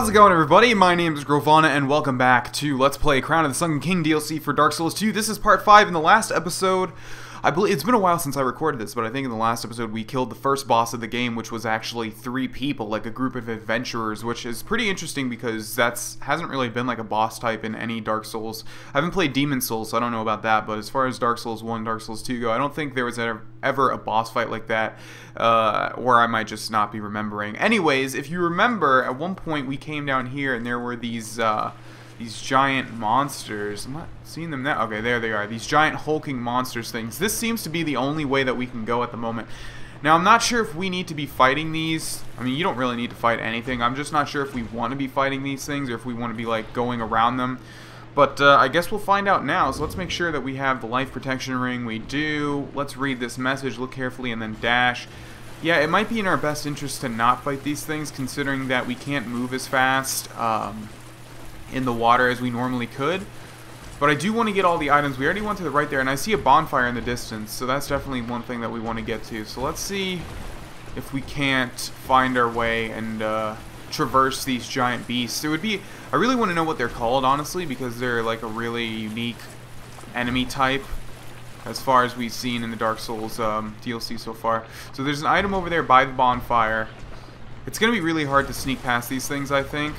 How's it going, everybody? My name is Grovana, and welcome back to Let's Play Crown of the Sunken King DLC for Dark Souls 2. This is part 5. In the last episode, I believe it's been a while since I recorded this, but I think in the last episode we killed the first boss of the game, which was actually 3 people, like a group of adventurers, which is pretty interesting because hasn't really been like a boss type in any Dark Souls. I haven't played Demon Souls, so I don't know about that, but as far as Dark Souls 1, Dark Souls 2 go, I don't think there was ever a boss fight like that, or I might just not be remembering. Anyways, if you remember, at one point we came down here and there were these giant monsters. I'm not seeing them now. Okay, there they are. These giant hulking monsters things. This seems to be the only way that we can go at the moment. Now, I'm not sure if we need to be fighting these. I mean, you don't really need to fight anything. I'm just not sure if we want to be fighting these things or if we want to be, like, going around them. But I guess we'll find out now. So let's make sure that we have the life protection ring. We do. Let's read this message. Look carefully and then dash. Yeah, it might be in our best interest to not fight these things, considering that we can't move as fast in the water as we normally could. But I do want to get all the items. We already went to the right there, and I see a bonfire in the distance, so that's definitely one thing that we want to get to. So let's see if we can't find our way and traverse these giant beasts. It would be... I really want to know what they're called, honestly, because they're like a really unique enemy type as far as we've seen in the Dark Souls DLC so far. So there's an item over there by the bonfire. It's going to be really hard to sneak past these things, I think.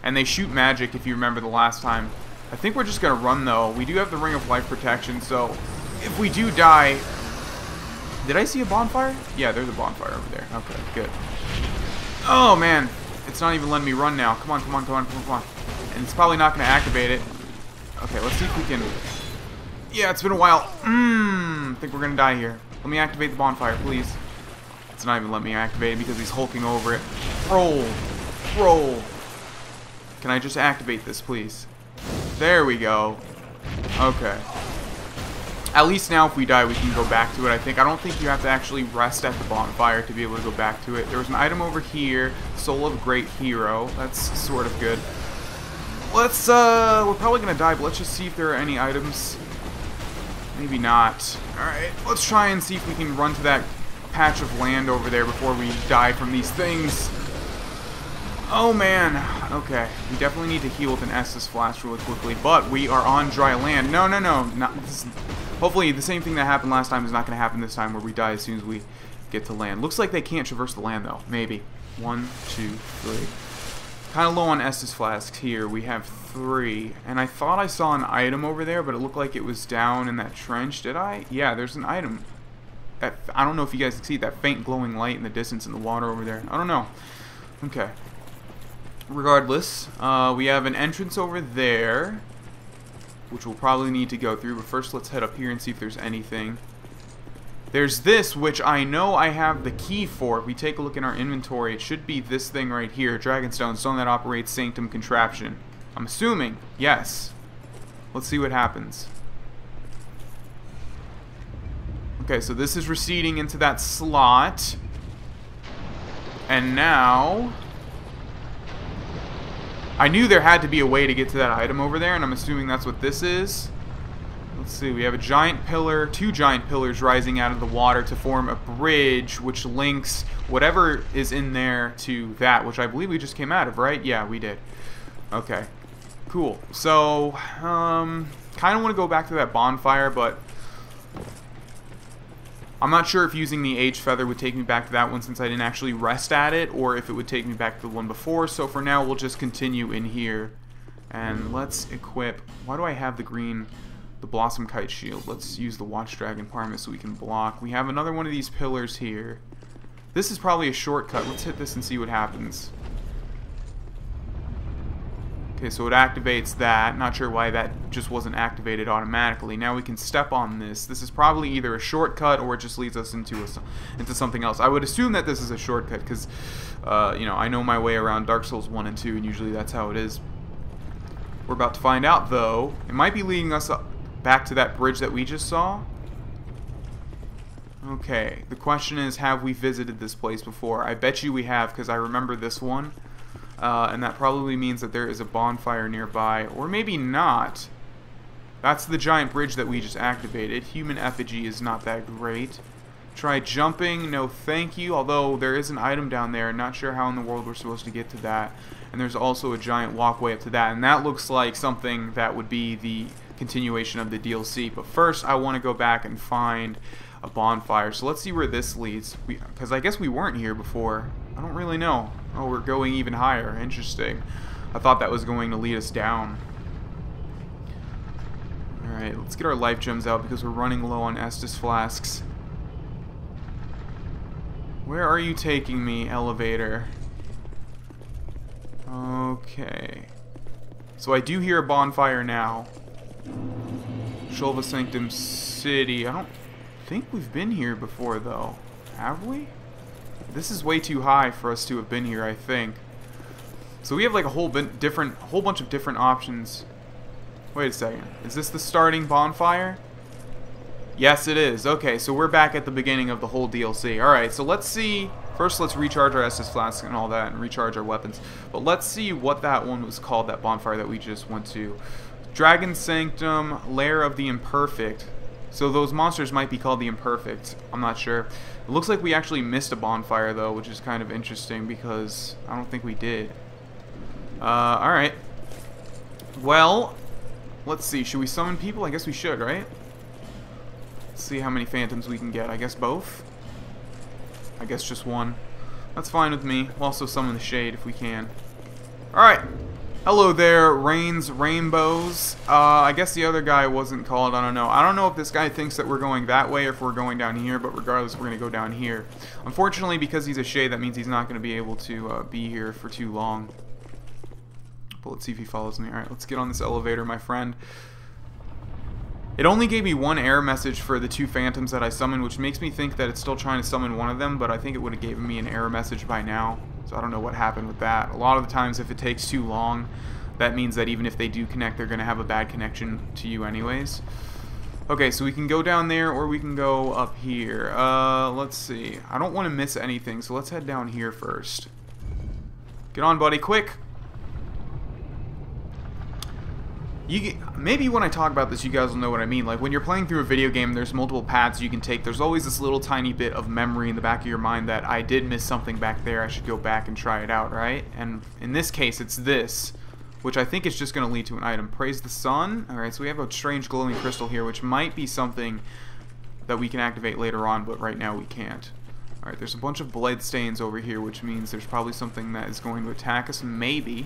And they shoot magic, if you remember the last time. I think we're just going to run, though. We do have the Ring of Life Protection, so if we do die... Did I see a bonfire? Yeah, there's a bonfire over there. Okay, good. Oh, man. It's not even letting me run now. Come on, come on, come on, come on, come on. And it's probably not going to activate it. Okay, let's see if we can... Yeah, it's been a while. I think we're going to die here. Let me activate the bonfire, please. It's not even letting me activate it because he's hulking over it. Roll. Roll. Can I just activate this, please? There we go. Okay. At least now if we die, we can go back to it, I think. I don't think you have to actually rest at the bonfire to be able to go back to it. There was an item over here. Soul of Great Hero. That's sort of good. Let's, we're probably going to die, but let's just see if there are any items. Maybe not. Alright, let's try and see if we can run to that patch of land over there before we die from these things. Oh man, okay. We definitely need to heal with an Estus Flask really quickly, but we are on dry land. No, no, no. Hopefully the same thing that happened last time is not going to happen this time where we die as soon as we get to land. Looks like they can't traverse the land though. Maybe. 1, 2, 3. Kind of low on Estus Flasks here. We have 3. And I thought I saw an item over there, but it looked like it was down in that trench. Did I? Yeah, there's an item. I don't know if you guys can see that faint glowing light in the distance in the water over there. I don't know. Okay. Regardless, we have an entrance over there, which we'll probably need to go through, but first let's head up here and see if there's anything. There's this, which I know I have the key for. If we take a look in our inventory, it should be this thing right here, Dragonstone, stone that operates Sanctum Contraption. I'm assuming, yes. Let's see what happens. Okay, so this is receding into that slot. And now... I knew there had to be a way to get to that item over there, and I'm assuming that's what this is. Let's see, we have a giant pillar, 2 giant pillars rising out of the water to form a bridge which links whatever is in there to that, which I believe we just came out of, right? Yeah, we did. Okay, cool. So, kind of want to go back to that bonfire, but I'm not sure if using the Age Feather would take me back to that one since I didn't actually rest at it, or if it would take me back to the one before. So for now, we'll just continue in here. And let's equip... Why do I have the Blossom Kite Shield? Let's use the Watch Dragon Parma so we can block. We have another one of these pillars here. This is probably a shortcut. Let's hit this and see what happens. Okay, so it activates that. Not sure why that just wasn't activated automatically. Now we can step on this. This is probably either a shortcut or it just leads us into something else. I would assume that this is a shortcut because, you know, I know my way around Dark Souls 1 and 2, and usually that's how it is. We're about to find out, though. It might be leading us back to that bridge that we just saw. Okay, the question is, have we visited this place before? I bet you we have because I remember this one. And that probably means that there is a bonfire nearby, or maybe not. That's the giant bridge that we just activated. Human effigy is not that great. Try jumping. No thank you. Although there is an item down there. Not sure how in the world we're supposed to get to that. And there's also a giant walkway up to that. And that looks like something that would be the continuation of the DLC. But first, I want to go back and find a bonfire. So let's see where this leads. Because I guess we weren't here before. I don't really know. Oh, we're going even higher. Interesting. I thought that was going to lead us down. Alright, let's get our life gems out because we're running low on Estus flasks. Where are you taking me, elevator? Okay. So I do hear a bonfire now. Shulva Sanctum City. I don't think we've been here before, though. Have we? This is way too high for us to have been here, I think. So we have like a whole bunch of different options. Wait a second. Is this the starting bonfire? Yes, it is. Okay, so we're back at the beginning of the whole DLC. Alright, so let's see. First, let's recharge our Estus flask and all that, and recharge our weapons. But let's see what that one was called, that bonfire that we just went to. Dragon Sanctum, Lair of the Imperfect. So those monsters might be called the Imperfect. I'm not sure. It looks like we actually missed a bonfire, though, which is kind of interesting because I don't think we did. Alright. Well, let's see. Should we summon people? I guess we should, right? Let's see how many phantoms we can get. I guess both? I guess just one. That's fine with me. We'll also summon the Shade if we can. Alright. Hello there, Rains, Rainbows. I guess the other guy wasn't called. I don't know. I don't know if this guy thinks that we're going that way or if we're going down here, but regardless, we're going to go down here. Unfortunately, because he's a Shade, that means he's not going to be able to be here for too long. But let's see if he follows me. Alright, let's get on this elevator, my friend. It only gave me one error message for the two phantoms that I summoned, which makes me think that it's still trying to summon one of them, but I think it would have given me an error message by now. So I don't know what happened with that. A lot of the times, if it takes too long, that means that even if they do connect, they're going to have a bad connection to you anyways. Okay, so we can go down there, or we can go up here. Let's see. I don't want to miss anything, so let's head down here first. Get on, buddy, quick! Maybe when I talk about this, you guys will know what I mean. Like, when you're playing through a video game, there's multiple paths you can take. There's always this little tiny bit of memory in the back of your mind that I did miss something back there. I should go back and try it out, right? And in this case, it's this, which I think is just going to lead to an item. Praise the Sun. Alright, so we have a strange glowing crystal here, which might be something that we can activate later on, but right now we can't. Alright, there's a bunch of blood stains over here, which means there's probably something that is going to attack us, maybe.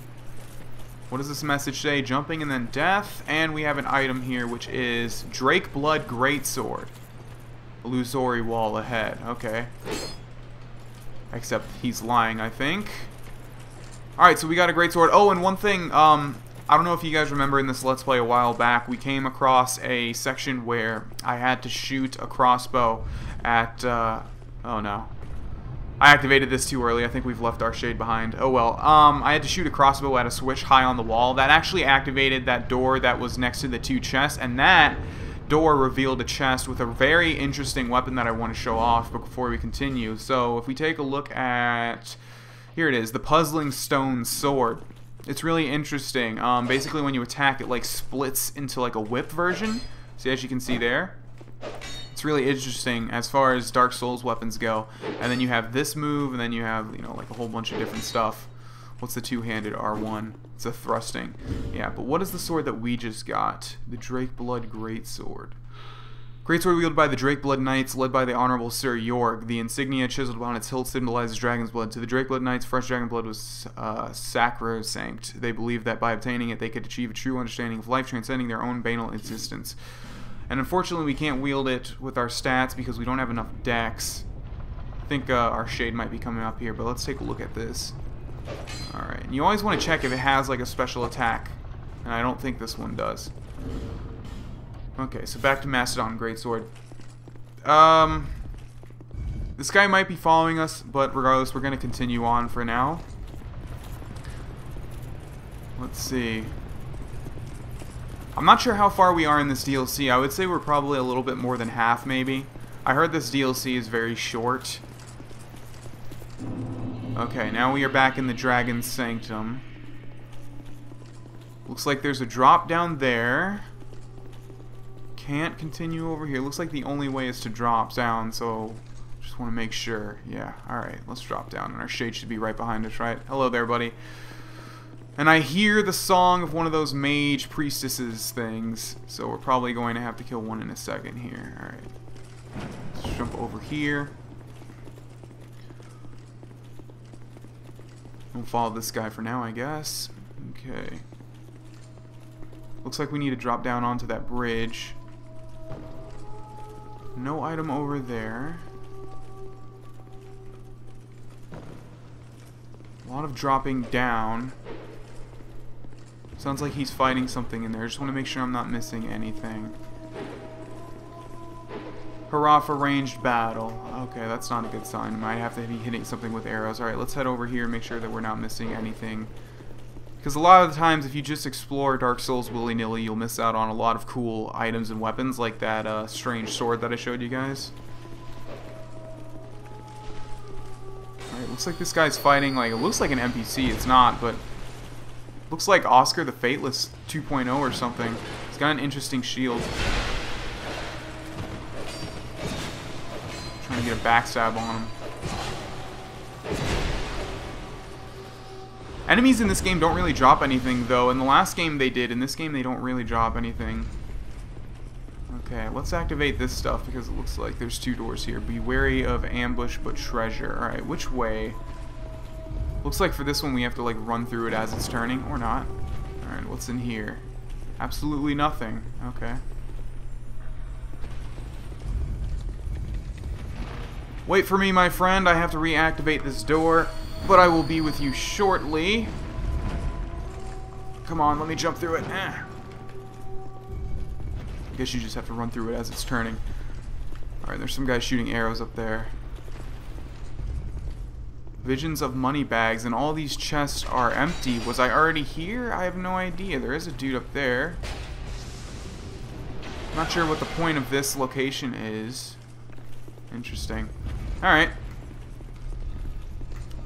What does this message say? Jumping and then death. And we have an item here, which is Drake Blood Greatsword. Illusory wall ahead. Okay. Except he's lying, I think. Alright, so we got a greatsword. Oh, and one thing, I don't know if you guys remember in this Let's Play a while back, we came across a section where I had to shoot a crossbow at, oh no. I activated this too early. I think we've left our Shade behind. Oh well. I had to shoot a crossbow at a switch high on the wall. That actually activated that door that was next to the two chests, and that door revealed a chest with a very interesting weapon that I want to show off before we continue. So if we take a look at... Here it is, the Puzzling Stone Sword. It's really interesting. Basically when you attack, it like splits into like a whip version. See, as you can see there. It's really interesting as far as Dark Souls weapons go. And then you have this move, and then you have, you know, like a whole bunch of different stuff. What's the two-handed R1? It's a thrusting. Yeah, but what is the sword that we just got? The Drake Blood Greatsword. Greatsword wielded by the Drake Blood Knights, led by the Honorable Sir York. The insignia chiseled upon its hilt symbolizes dragon's blood. To the Drake Blood Knights, fresh dragon blood was sacrosanct. They believed that by obtaining it, they could achieve a true understanding of life, transcending their own banal existence. And unfortunately, we can't wield it with our stats because we don't have enough dex. I think our Shade might be coming up here, but let's take a look at this. Alright, and you always want to check if it has like a special attack. And I don't think this one does. Okay, so back to Mastodon Greatsword. This guy might be following us, but regardless, we're going to continue on for now. Let's see. I'm not sure how far we are in this DLC. I would say we're probably a little bit more than half, maybe. I heard this DLC is very short. Okay, now we are back in the Dragon Sanctum. Looks like there's a drop down there. Can't continue over here. Looks like the only way is to drop down, so Just want to make sure. Yeah, alright, let's drop down. And our shade should be right behind us, right? Hello there, buddy. And I hear the song of one of those mage priestesses things. So we're probably going to have to kill one in a second here. Alright. Let's jump over here. We'll follow this guy for now, I guess. Okay. Looks like we need to drop down onto that bridge. No item over there. A lot of dropping down. Sounds like he's fighting something in there. Just want to make sure I'm not missing anything. Hurrah for ranged battle. Okay, that's not a good sign. Might have to be hitting something with arrows. Alright, let's head over here and make sure that we're not missing anything. Because a lot of the times, if you just explore Dark Souls willy-nilly, you'll miss out on a lot of cool items and weapons, like that strange sword that I showed you guys. Alright, looks like this guy's fighting, like, it looks like an NPC. It's not, but looks like Oscar the Fateless 2.0 or something. He's got an interesting shield. Trying to get a backstab on him. Enemies in this game don't really drop anything, though. In the last game they did. In this game they don't really drop anything. Okay, let's activate this stuff because it looks like there's two doors here. Be wary of ambush but treasure. Alright, which way? Looks like for this one we have to like run through it as it's turning, or not. Alright, what's in here? Absolutely nothing. Okay. Wait for me, my friend. I have to reactivate this door. But I will be with you shortly. Come on, let me jump through it. I guess you just have to run through it as it's turning. Alright, there's some guys shooting arrows up there. Visions of money bags, and all these chests are empty. Was I already here? I have no idea. There is a dude up there. I'm not sure what the point of this location is. Interesting. Alright.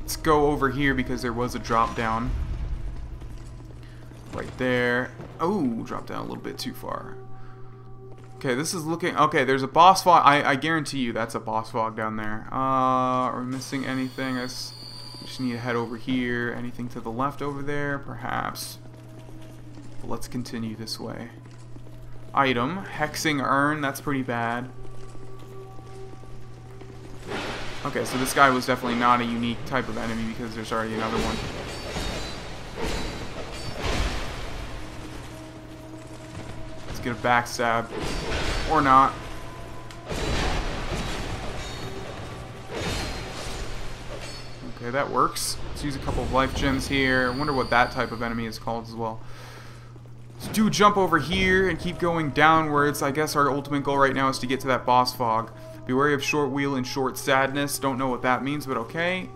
Let's go over here because there was a drop down. Right there. Oh, drop down a little bit too far. Okay, this is looking... Okay, there's a boss fog. I guarantee you that's a boss fog down there. Are we missing anything? I just need to head over here. Anything to the left over there? Perhaps. But let's continue this way. Item. Hexing urn. That's pretty bad. Okay, so this guy was definitely not a unique type of enemy because there's already another one. Let's get a backstab. Or not. Okay, that works. Let's use a couple of life gems here. I wonder what that type of enemy is called as well. Let's do jump over here and keep going downwards. I guess our ultimate goal right now is to get to that boss fog. Be wary of short wheel and short sadness. Don't know what that means, but okay.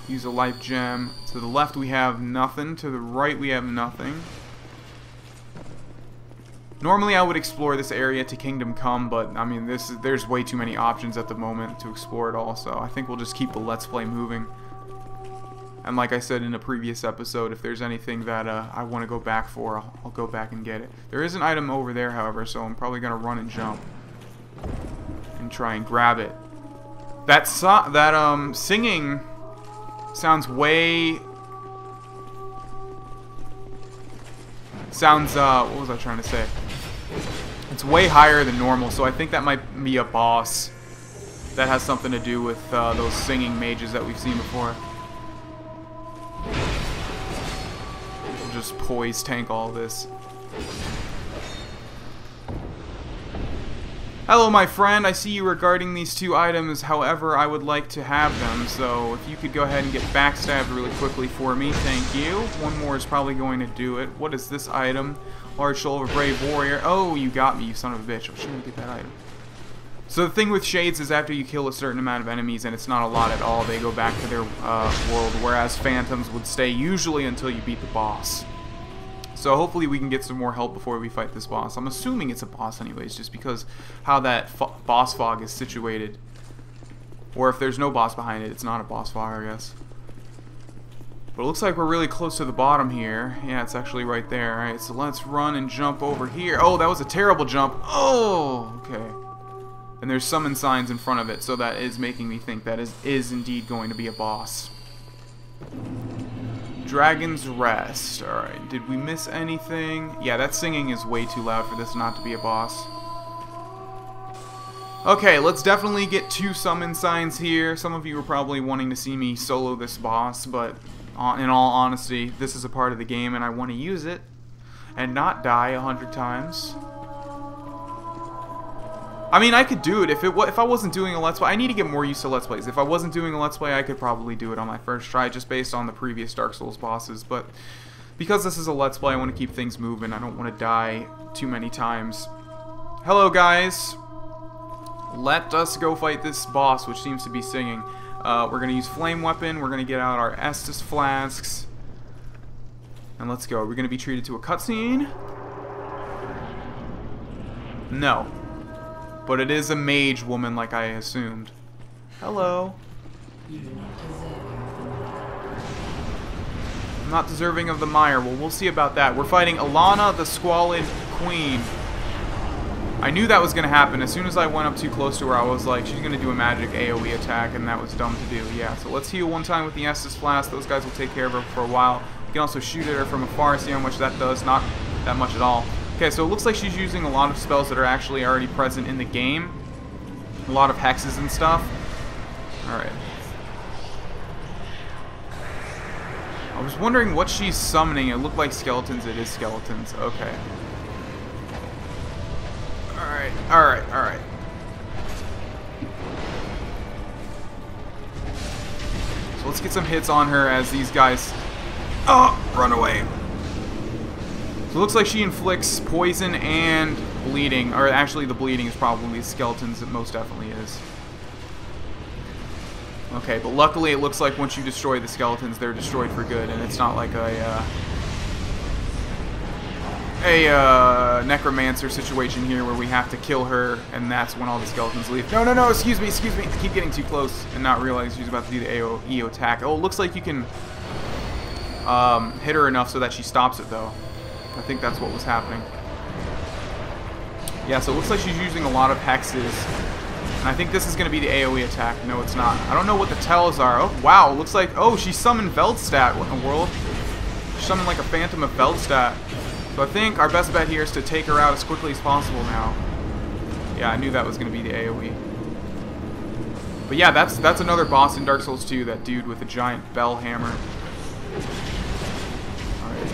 Use a life gem. To the left we have nothing. To the right we have nothing. Normally I would explore this area to Kingdom Come, but I mean there's way too many options at the moment to explore it all, so I think we'll just keep the Let's Play moving. And like I said in a previous episode, if there's anything that I want to go back for, I'll go back and get it. There is an item over there, however, so I'm probably going to run and jump. And try and grab it. That singing sounds way... what was I trying to say? It's way higher than normal, so I think that might be a boss that has something to do with those singing mages that we've seen before. We'll just poise tank all this. Hello, my friend. I see you regarding these two items. However, I would like to have them. So if you could go ahead and get backstabbed really quickly for me, thank you. One more is probably going to do it. What is this item? Large soul of a brave warrior. Oh, you got me, you son of a bitch. I was trying to get that item. So the thing with shades is after you kill a certain amount of enemies, and it's not a lot at all, they go back to their world, whereas phantoms would stay usually until you beat the boss. So hopefully we can get some more help before we fight this boss. I'm assuming it's a boss anyways, just because how that boss fog is situated. Or if there's no boss behind it, it's not a boss fog, I guess. But it looks like we're really close to the bottom here. Yeah, it's actually right there. Alright, so let's run and jump over here. Oh, that was a terrible jump. Oh, okay. And there's summon signs in front of it, so that is making me think that is indeed going to be a boss. Dragon's Rest. Alright, did we miss anything? Yeah, that singing is way too loud for this not to be a boss. Okay, let's definitely get 2 summon signs here. Some of you are probably wanting to see me solo this boss, but in all honesty, this is a part of the game and I want to use it and not die 100 times. I mean, I could do it if I wasn't doing a Let's Play. I need to get more used to Let's Plays. If I wasn't doing a Let's Play, I could probably do it on my first try just based on the previous Dark Souls bosses. But because this is a Let's Play, I want to keep things moving. I don't want to die too many times. Hello, guys. Let us go fight this boss, which seems to be singing. We're going to use Flame Weapon. We're going to get out our Estus Flasks. And let's go. Are we going to be treated to a cutscene? No. But it is a mage woman like I assumed. Hello. I'm not deserving of the mire. Well, we'll see about that. We're fighting Alana, the Squalid Queen. I knew that was going to happen. As soon as I went up too close to her, I was like, she's going to do a magic AoE attack, and that was dumb to do. Yeah, so let's heal one time with the Estus Flask. Those guys will take care of her for a while. You can also shoot at her from afar, see how much that does. Not that much at all. Okay, so it looks like she's using a lot of spells that are actually already present in the game. A lot of hexes and stuff. Alright. I was wondering what she's summoning. It looked like skeletons. It is skeletons. Okay. Alright, alright, alright. So let's get some hits on her as these guys... Oh! Run away! So it looks like she inflicts poison and bleeding. Or actually the bleeding is probably the skeletons. It most definitely is. Okay, but luckily it looks like once you destroy the skeletons, they're destroyed for good. And it's not like a necromancer situation here where we have to kill her and that's when all the skeletons leave. No, no, no, excuse me, excuse me. I keep getting too close and not realize she's about to do the AoE attack. Oh, it looks like you can hit her enough so that she stops it though. I think that's what was happening. Yeah, so it looks like she's using a lot of hexes. And I think this is going to be the AoE attack. No, it's not. I don't know what the tells are. Oh, wow. It looks like... Oh, she summoned Veldstat. What in the world? She summoned like a phantom of Veldstat. So I think our best bet here is to take her out as quickly as possible now. Yeah, I knew that was going to be the AoE. But yeah, that's another boss in Dark Souls 2. That dude with a giant bell hammer.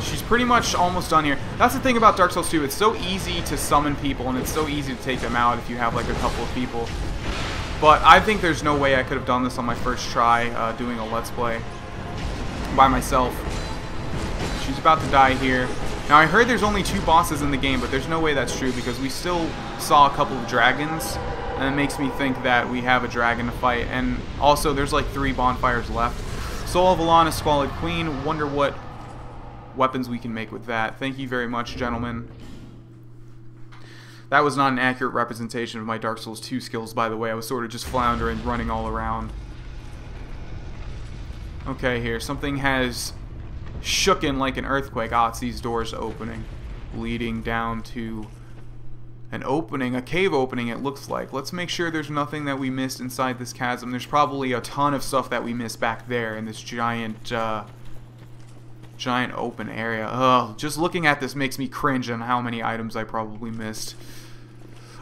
She's pretty much almost done here. That's the thing about Dark Souls 2. It's so easy to summon people, and it's so easy to take them out if you have like a couple of people. But I think there's no way I could have done this on my first try doing a Let's Play by myself. She's about to die here. Now, I heard there's only 2 bosses in the game, but there's no way that's true because we still saw a couple of dragons, and it makes me think that we have a dragon to fight. And also, there's like 3 bonfires left. Soul of Alana, Squalid Queen. Wonder what weapons we can make with that. Thank you very much, gentlemen. That was not an accurate representation of my Dark Souls 2 skills, by the way. I was sort of just floundering, running all around. Okay, here. Something has shooken like an earthquake. Ah, it's these doors opening, leading down to an opening, a cave opening it looks like. Let's make sure there's nothing that we missed inside this chasm. There's probably a ton of stuff that we missed back there in this giant open area. Ugh, just looking at this makes me cringe on how many items I probably missed.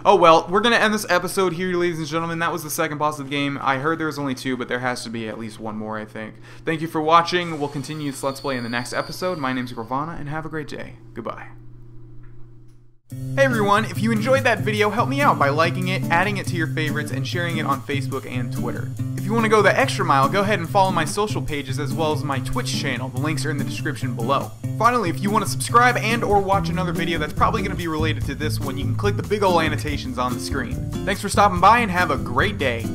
Oh well, we're going to end this episode here, ladies and gentlemen. That was the second boss of the game. I heard there was only 2, but there has to be at least 1 more, I think. Thank you for watching. We'll continue this Let's Play in the next episode. My name's Gravana, and have a great day. Goodbye. Hey everyone, if you enjoyed that video, help me out by liking it, adding it to your favorites, and sharing it on Facebook and Twitter. If you want to go the extra mile, go ahead and follow my social pages as well as my Twitch channel. The links are in the description below. Finally, if you want to subscribe and or watch another video that's probably going to be related to this one, you can click the big ol' annotations on the screen. Thanks for stopping by and have a great day.